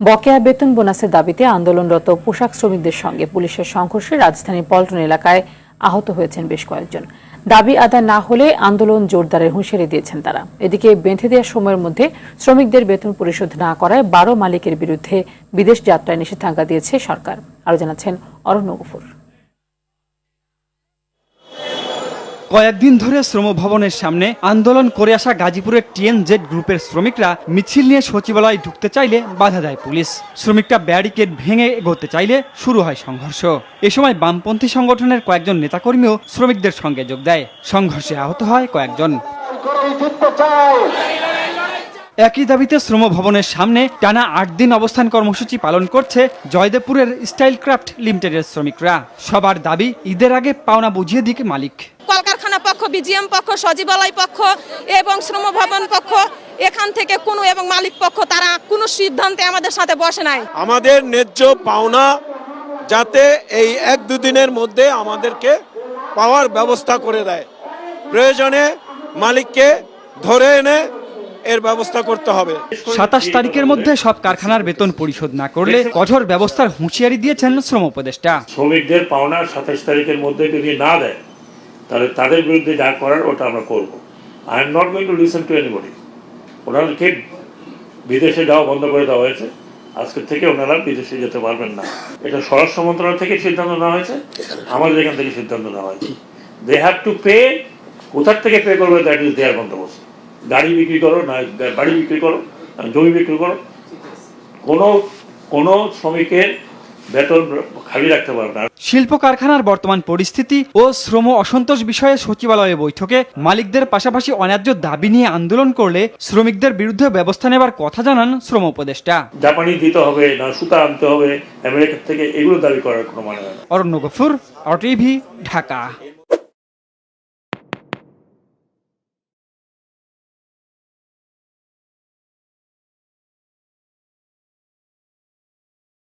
বকেয়া বেতন বোনাসের দাবিতে আন্দোলনরত পোশাক শ্রমিকদের সঙ্গে পুলিশের সংঘর্ষে রাজধানীর পল্টন এলাকায় আহত হয়েছেন বেশ কয়েকজন। দাবি আদায় না হলে আন্দোলন জোরদারের হুঁশিয়ারি দিয়েছেন তারা। এদিকে বেঁধে দেওয়ার সময়ের মধ্যে শ্রমিকদের বেতন পরিশোধ না করায় 12 মালিকের বিরুদ্ধে বিদেশ যাত্রায় নিষেধাজ্ঞা দিয়েছে সরকার। আরও জানাচ্ছেন অরণ্য গফুর। কয়েকদিন ধরে শ্রম ভবনের সামনে আন্দোলন করে আসা গাজীপুরের টিএনজেড গ্রুপের শ্রমিকরা মিছিল নিয়ে সচিবালয়ে ঢুকতে চাইলে বাধা দেয় পুলিশ। শ্রমিকরা ব্যারিকেড ভেঙে এগোতে চাইলে শুরু হয় সংঘর্ষ। এ সময় বামপন্থী সংগঠনের কয়েকজন নেতাকর্মীও শ্রমিকদের সঙ্গে যোগ দেয়। সংঘর্ষে আহত হয় কয়েকজন। একই দাবিতে শ্রম ভবনের সামনে টানা 8 দিন অবস্থান কর্মসূচি পালন করছে জয়দেবপুরের স্টাইল ক্রাফট লিমিটেডের শ্রমিকরা। সবার দাবি ঈদের আগে পাওনা বুঝিয়ে দিক মালিক। কলকারখানা পক্ষ, বিজিএম পক্ষ, সচিবালয় পক্ষ এবং শ্রম ভবন পক্ষ এখান থেকে কোনো এবং মালিক পক্ষ তারা কোনো সিদ্ধান্তে আমাদের সাথে বসে নাই। আমাদের ন্যায্য পাওনা যাতে এই 1-2 দিনের মধ্যে আমাদেরকে পাওয়ার ব্যবস্থা করে দেয়। প্রয়োজনে মালিককে ধরে এনে এর ব্যবস্থা করতে হবে। 27 তারিখের মধ্যে সব কারখানার বেতন পরিশোধ না করলে কঠোর ব্যবস্থার হুঁশিয়ারি দিয়েছেন শ্রম উপদেষ্টা। শ্রমিকদের পাওনা 27 তারিখের মধ্যে যদি না দেয় তাহলে তাদের বিরুদ্ধে যা করার ওটা আমরা করব। I am not going to listen to anybody. ওনাদেরকে বিদেশে যাওয়া বন্ধ করে দেওয়া হয়েছে। আজকের থেকে ওনারা বিদেশে যেতে পারবেন না। এটা স্বরাষ্ট্র মন্ত্রণালয় থেকে সিদ্ধান্ত নেওয়া হয়েছে, আমাদের এখান থেকে সিদ্ধান্ত নেওয়া হয়েছে। They have to pay. কোথার থেকে পে করবে দ্যাট ইজ দেয়ার বন্দোবস্ত। গাড়ি বিক্রি করো, না বাড়ি বিক্রি করো, জমি বিক্রি করো, কোনো শ্রমিকের বেতন খালি রাখতে পারবে না। শিল্প কারখানার বর্তমান পরিস্থিতি ও শ্রম অসন্তোষ বিষয়ে সচিবালয়ে বৈঠকে মালিকদের পাশাপাশি অন্যায্য দাবি নিয়ে আন্দোলন করলে শ্রমিকদের বিরুদ্ধে ব্যবস্থা নেবার কথা জানান শ্রম উপদেষ্টা। জাপানি দিতে হবে না, সুতা আনতে হবে আমেরিকা থেকে, এগুলো দাবি করার কোনো মানে হয় না। অরণ্য গফুর, RTV, ঢাকা।